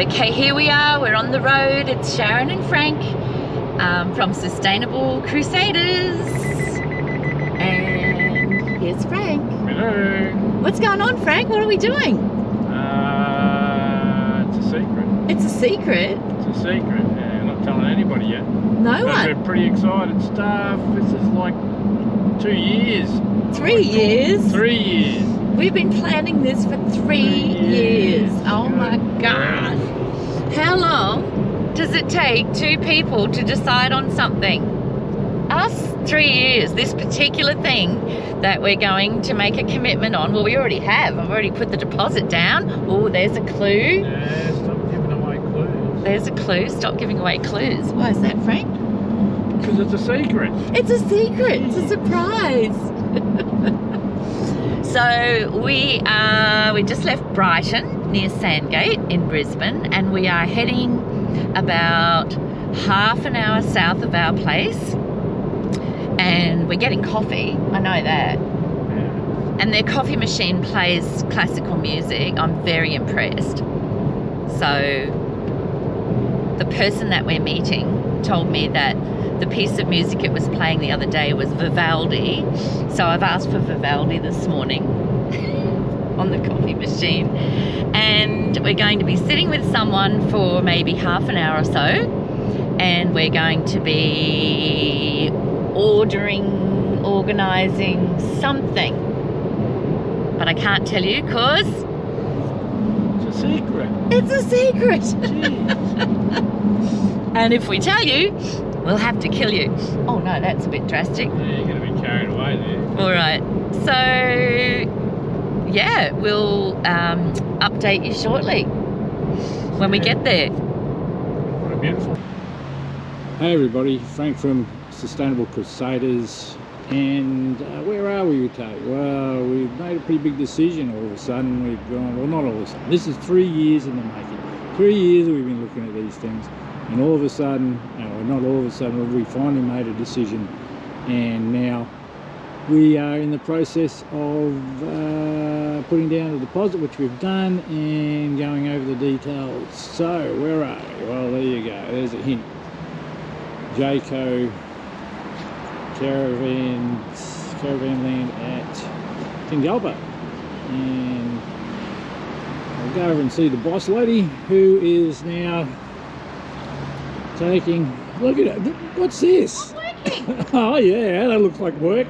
Okay, here we are. We're on the road. It's Sharon and Frank from Sustainable Crusaders. And here's Frank. Hello. What's going on, Frank? What are we doing? It's a secret. It's a secret. It's a secret. Yeah, not telling anybody yet. No But one. we're pretty excited stuff. This is like 2 years. 3 years. 3 years. We've been planning this for 3 years. Oh my gosh. How long does it take two people to decide on something? Us, 3 years. This particular thing that we're going to make a commitment on. Well, we already have. I've already put the deposit down. Oh, there's a clue. Yeah, stop giving away clues. There's a clue. Stop giving away clues. Why is that, Frank? Because it's a secret. It's a secret. It's a surprise. So we just left Brighton near Sandgate in Brisbane, and we are heading about half an hour south of our place, and we're getting coffee. I know that. Yeah. And their coffee machine plays classical music. I'm very impressed. So the person that we're meeting told me that the piece of music it was playing the other day was Vivaldi. So I've asked for Vivaldi this morning on the coffee machine. And we're going to be sitting with someone for maybe half an hour or so. And we're going to be organising something. But I can't tell you because It's a secret. it's a secret. Jeez. And if we tell you, we'll have to kill you. Oh no, that's a bit drastic. Yeah, you're going to be carried away there. All right. So, yeah, we'll update you shortly when we get there. What a beautiful. Hey everybody, Frank from Sustainable Crusaders. And where are we today? Well, we've made a pretty big decision all of a sudden. We've gone, well, not all of a sudden. This is 3 years in the making. 3 years we've been looking at these things. And all of a sudden, not all of a sudden, we finally made a decision. And now we are in the process of putting down a deposit, which we've done, and going over the details. So, where are we? Well, there you go. There's a hint. Jayco Caravan Land at Tingalpa. And I'll go over and see the boss lady, who is now taking, look at it, what's this? Oh yeah, that looks like work.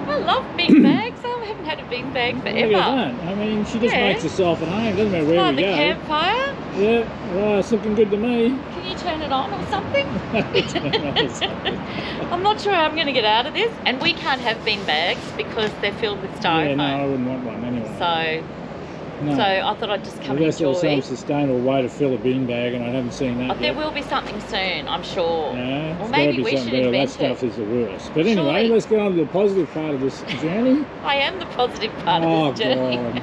I love big bags. I haven't had a big bag Look forever. at that. I mean, she just Yeah. makes herself at home, doesn't matter where By we the go. campfire. Yeah, well, it's looking good to me. Can you turn it on or something? I'm not sure how I'm going to get out of this. And we can't have bean bags because they're filled with styrofoam. Yeah, no, I wouldn't want one anyway. So I thought I'd just come and Unless there was enjoy. some sustainable way to fill a bean bag, and I haven't seen that There yet. will be something soon, I'm sure. Yeah, Or it's maybe gotta be we something should better. That invent stuff it. is the worst. But anyway, Surely. let's get on to the positive part of this journey. I am the positive part Oh, of this journey. God.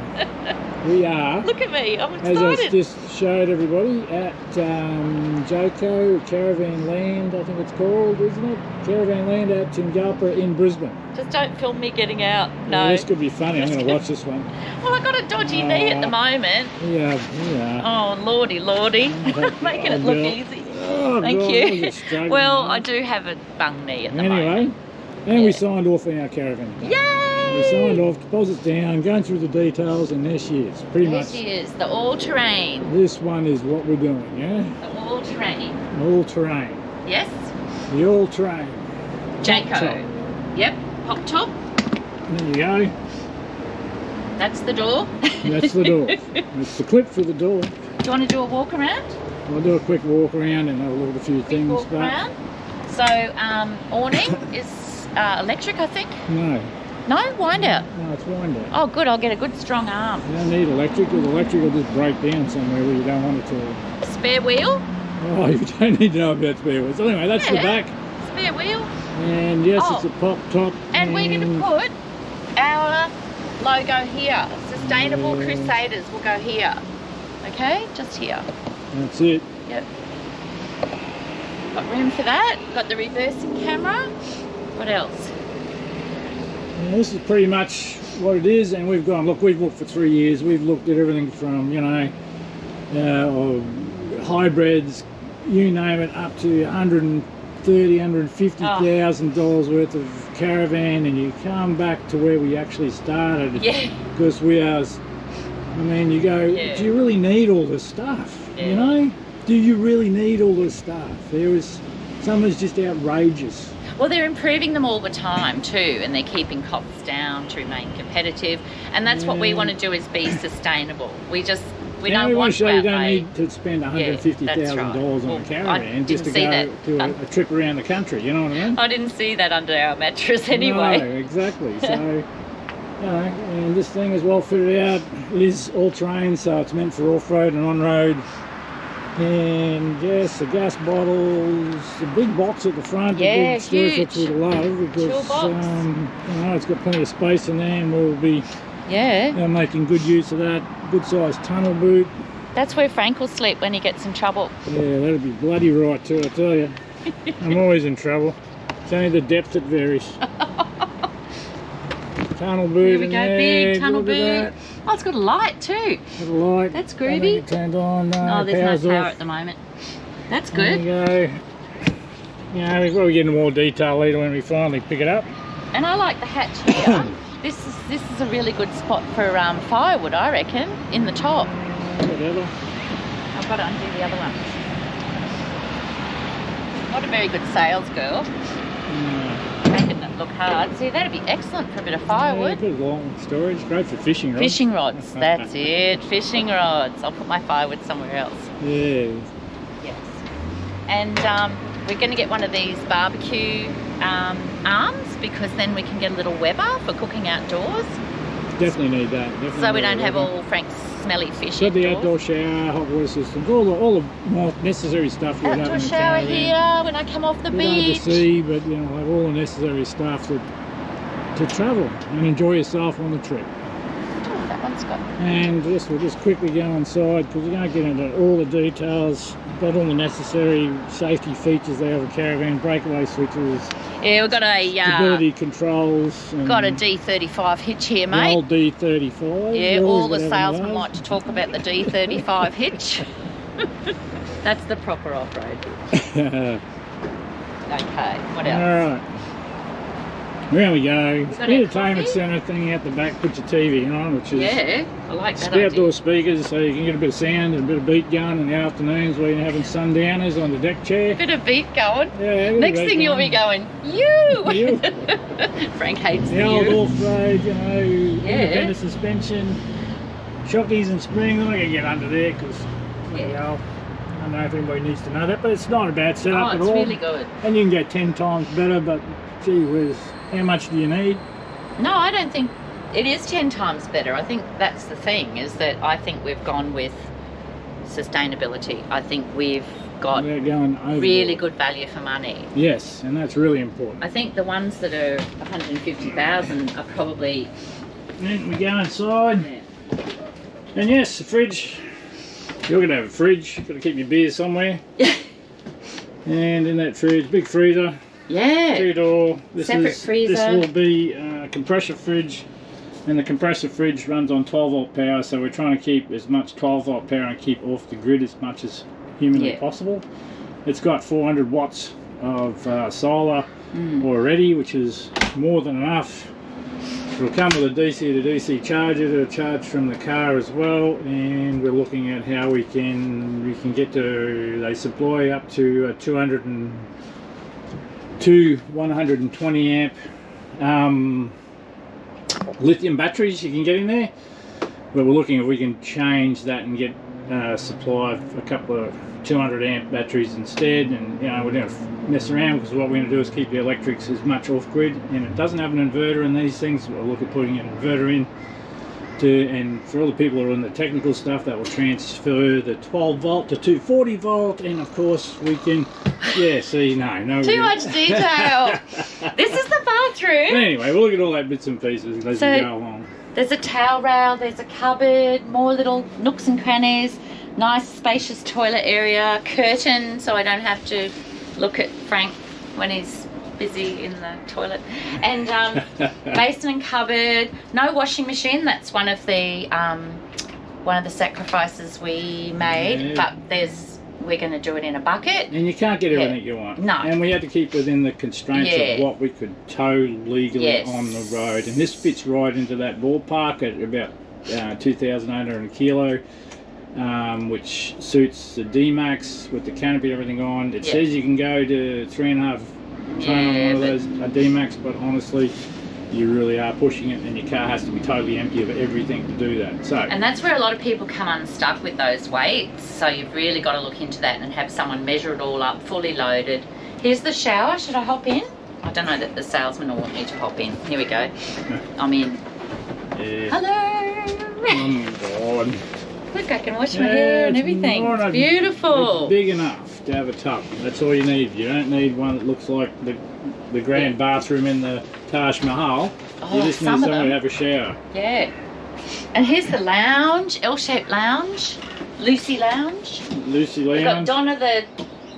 We are, Look at me, I'm as I excited. just showed everybody, at Jayco Caravan Land, I think it's called, isn't it? Caravan Land at Tingalpa in Brisbane. Just don't film me getting out. Well, No. this could be funny. I'm going to watch this one. Well, I've got a dodgy knee at the moment. Yeah. Oh, lordy. Making it look easy. Oh, Thank God, you. look at struggling Well, now. I do have a bung knee at the moment. Anyway, and Yeah. we signed off on our caravan. We Yay! signed off, deposits down, going through the details, and there she is. Pretty There much. she is, the all-terrain. This one is what we're doing, yeah? The all-terrain. All terrain. Yes? The all terrain. Jayco. Yep, pop top. There you go. That's the door. That's the door. It's the clip for the door. Do you want to do a walk around? I'll do a quick walk around and have a look at a few Quick things. walk around. So, awning is electric, I think. No, No? Wind out. no, it's wind out. Oh, good. I'll get a good strong arm. You don't need electric, because electric will just break down somewhere where you don't want it to. A spare wheel. Oh, you don't need to know about spare wheels. Anyway, that's the Yeah. back. Spare wheel. And yes, Oh. it's a pop top. And we're going to put our logo here. Sustainable Crusaders will go here. Okay? Just here. That's it. Yep. Got room for that. Got the reversing camera. What else? And this is pretty much what it is, and we've gone, look, we've looked for 3 years. We've looked at everything from, you know, or hybrids, you name it, up to $150,000 worth of caravan, and you come back to where we actually started. Yeah. Because we are, I mean, you go, do you really need all this stuff? Yeah. You know? Do you really need all this stuff? Some is just outrageous. Well, they're improving them all the time too, and they're keeping costs down to remain competitive. And that's what we want to do, is be sustainable. We don't want to you don't need to spend $150,000 on a caravan just to go to a trip around the country. You know what I mean? I didn't see that under our mattress anyway. No, exactly. So, you know, and this thing is well fitted out. It is all-terrain, so it's meant for off-road and on-road. And yes, the gas bottles, the big box at the front, Yeah, the big storage, huge. which we love because you know, it's got plenty of space in there, and we'll be making good use of that. Good sized tunnel boot. That's where Frank will sleep when he gets in trouble. Yeah, that'll be bloody right too, I tell you. I'm always in trouble. It's only the depth that varies. Tunnel boot. Here we go, big tunnel boot. Oh, it's got a light too. Got a light. That's groovy. Turned on. Oh, there's no power off. at the moment. That's good. There you go. You know, we'll get into more detail later when we finally pick it up. And I like the hatch here. This is a really good spot for firewood, I reckon, in the top. Whatever. I've got to undo the other one. Not a very good sales girl. Making it look hard. See, that'd be excellent for a bit of firewood. Yeah, good long storage. Great for fishing rods. Fishing rods, that's it. Fishing rods. I'll put my firewood somewhere else. Yeah. Yes. And we're going to get one of these barbecue arms, because then we can get a little Weber for cooking outdoors. Definitely need that. Definitely so we don't have all Frank's smelly fish got the indoors. outdoor shower, hot water systems, all the more necessary stuff. Outdoor shower here when I come off the beach. The sea, but you know, have all the necessary stuff to travel and enjoy yourself on the trip. Oh, that one's got. And we'll just quickly go inside, because we don't get into all the details. Got all the necessary safety features there of a caravan, breakaway switches. Yeah, we've got a stability controls. Got a D35 hitch here, mate. The old D35. Yeah, all the salesmen like to talk about the D35 hitch. That's the proper off-road hitch. Okay, what else? All right. There we go. got Entertainment our centre thing out the back. Put your TV on, which is I like that outdoor idea. speakers, so you can get a bit of sound and a bit of beat going in the afternoons where you're having sundowners on the deck chair. Bit of beat going. Yeah. Next thing you'll be going, you. Frank hates the old you. off-road, you know, independent suspension, shockies and springs. I'm not going to get under there because I don't know if anybody needs to know that, but it's not a bad setup at all. Oh, it's really good. And you can go 10 times better, but gee whiz, how much do you need? No, I don't think it is 10 times better. I think that's the thing, is that I think we've gone with sustainability. I think we've got really good value for money. Yes, and that's really important. I think the ones that are 150,000 are probably... And we go inside. Yeah. And yes, the fridge. You're going to have a fridge. You've got to keep your beer somewhere. And in that fridge, big freezer. Yeah. Two-door. Separate freezer. This will be a compressor fridge. And the compressor fridge runs on 12-volt power, so we're trying to keep as much 12-volt power and keep off the grid as much as humanly possible. It's got 400 watts of solar already, which is more than enough. It'll come with a DC to DC charger to charge from the car as well, and we're looking at how we can get to, they supply up to 120 amp lithium batteries you can get in there, but we're looking if we can change that and get supply of a couple of 200 amp batteries instead. And you know, we're going to mess around because what we're going to do is keep the electrics as much off grid, and it doesn't have an inverter in these things. We'll look at putting an inverter in and for all the people who are in the technical stuff, that will transfer the 12 volt to 240 volt, and of course we can no too much detail. This is the bathroom. But anyway, we'll look at all that bits and pieces as we go along. There's a towel rail, there's a cupboard, more little nooks and crannies, nice spacious toilet area, curtain so I don't have to look at Frank when he's busy in the toilet, and basement cupboard, no washing machine. That's one of the one of the sacrifices we made, but we're going to do it in a bucket. And you can't get everything you want. No. And we had to keep within the constraints of what we could tow legally on the road. And this fits right into that ballpark at about 2,800 a kilo, which suits the D-Max with the canopy and everything on. It says you can go to 3.5 ton on one of those D-Max, but honestly, you really are pushing it, and your car has to be totally empty of everything to do that. So, and that's where a lot of people come unstuck with those weights, so you've really got to look into that and have someone measure it all up, fully loaded. Here's the shower. Should I hop in? I don't know that the salesman will want me to hop in. Here we go. I'm in. Yeah. Hello. Oh my God. Look, I can wash my hair and everything. It's beautiful. It's big enough to have a tub. That's all you need. You don't need one that looks like the grand bathroom in the Taj Mahal. You just need somewhere to have a shower. Yeah. And here's the lounge, L-shaped lounge, Lucy Lounge. Lucy Lounge. We've got Donna the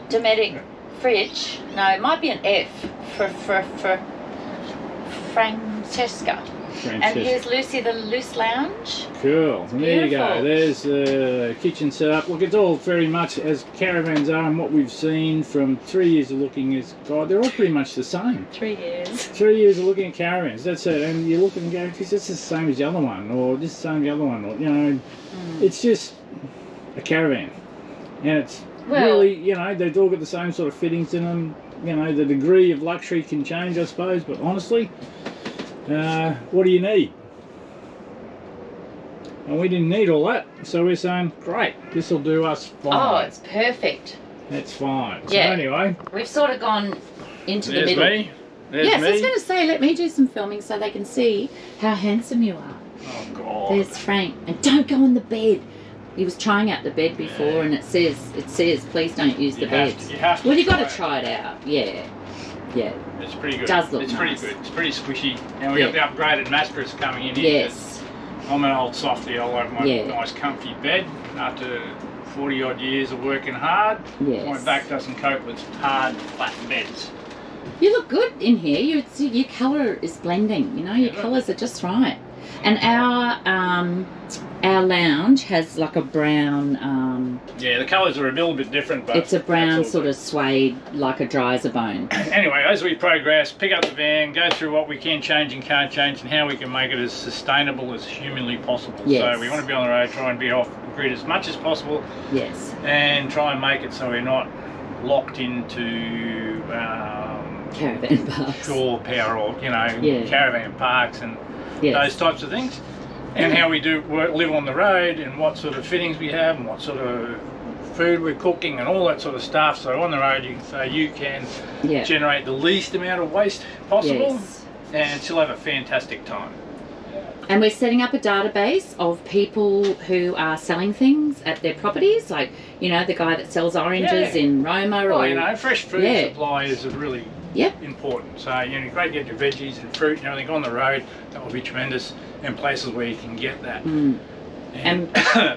Dometic fridge. No, it might be an F for Francesca. And here's Lucy the Loose Lounge. Cool. There you go. There's the kitchen setup. Look, it's all very much as caravans are, and what we've seen from 3 years of looking is, God, they're all pretty much the same. 3 years. 3 years of looking at caravans. That's it. And you look and go, geez, this is the same as the other one, or this is the same as the other one, or, you know, it's just a caravan. And it's really, you know, they've all got the same sort of fittings in them. You know, the degree of luxury can change, I suppose, but honestly, what do you need? And we didn't need all that, so we're saying, great, this will do us fine. Oh, it's perfect. That's fine. Yeah. So anyway, we've sort of gone into the middle. Me. There's yes, me. I was going to say, let me do some filming so they can see how handsome you are. Oh God. There's Frank, and don't go on the bed. He was trying out the bed before, and it says, please don't use the beds. You have to. Well, you got to try it out. Yeah. Yeah. It's pretty good. Does look it's nice. pretty good. It's pretty squishy. And we got the upgraded mattress coming in here. Yes. I'm an old softie. I like my Yeah. nice comfy bed. After 40 odd years of working hard, Yes. my back doesn't cope with hard, flat beds. You look good in here. Your colour is blending. You know, your colours are just right. And our lounge has like a brown. Yeah, the colours are a little bit different, but it's a brown sort of suede, like a dry as a bone. Anyway, as we progress, pick up the van, go through what we can change and can't change, and how we can make it as sustainable as humanly possible. Yes. So we want to be on the road, try and be off the grid as much as possible. Yes. And try and make it so we're not locked into caravan parks, shore power, or caravan parks and those types of things. And how we do live on the road, and what sort of fittings we have, and what sort of food we're cooking, and all that sort of stuff. So on the road, you can generate the least amount of waste possible, and still have a fantastic time. And we're setting up a database of people who are selling things at their properties, like, you know, the guy that sells oranges in Roma. Well, you know, fresh food supply is really important. So, you know, you've got to get your veggies and fruit and everything on the road. That will be tremendous. And places where you can get that. And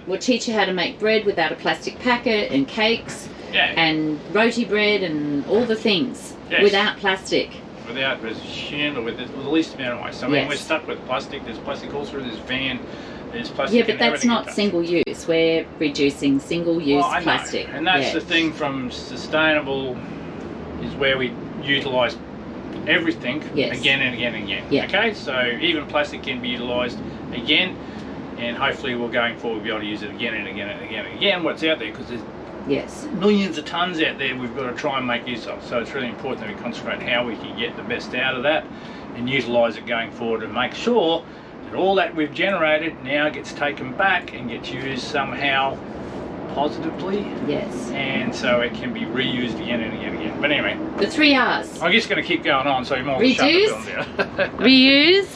we'll teach you how to make bread without a plastic packet, and cakes, and roti bread, and all the things without plastic. Without restriction, or with the least amount of waste. I mean, we're stuck with plastic. There's plastic all through this van. There's plastic. Yeah, but that's not single use. We're reducing single use plastic. And that's the thing from sustainable, is where we utilise everything again and again and again. Okay, so even plastic can be utilised again, and hopefully we're going forward be able to use it again and again and again and again. What's out there, because there's millions of tons out there we've got to try and make use of. So it's really important that we concentrate on how we can get the best out of that and utilise it going forward, and make sure that all that we've generated now gets taken back and gets used somehow positively. And so it can be reused again and again and again. But anyway, the 3 R's. I'm just going to keep going on, so you might shut the film down. Reuse,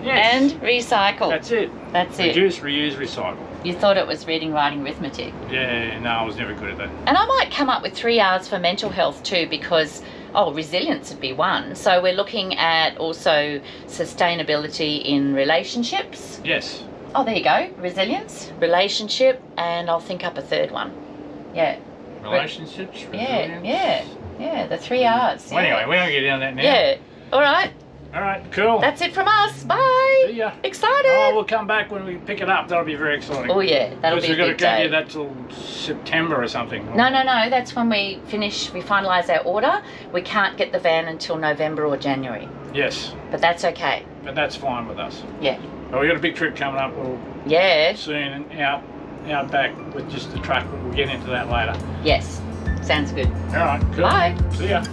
and recycle. That's it. That's it. Reduce, reuse, recycle. You thought it was reading, writing, arithmetic. Yeah, no, I was never good at that. And I might come up with 3 R's for mental health too, because resilience would be one. So we're looking at also sustainability in relationships. Yes. Oh, there you go. Resilience, relationship, and I'll think up a third one. Yeah. Relationships, resilience. Yeah, the 3 R's. Well, anyway, we don't get down that now. Yeah. All right. All right, cool. That's it from us. Bye. see ya. Excited! Oh, we'll come back when we pick it up. That'll be very exciting. Oh yeah, that'll be a Because big we've got to day. do that till September or something. No, that's when we finalise our order. We can't get the van until November or January. Yes, But that's okay. but that's fine with us. Yeah. Well, we've got a big trip coming up Yeah. soon out back with just the truck, but we'll get into that later. Yes. Sounds good. All right, cool. Bye. See ya.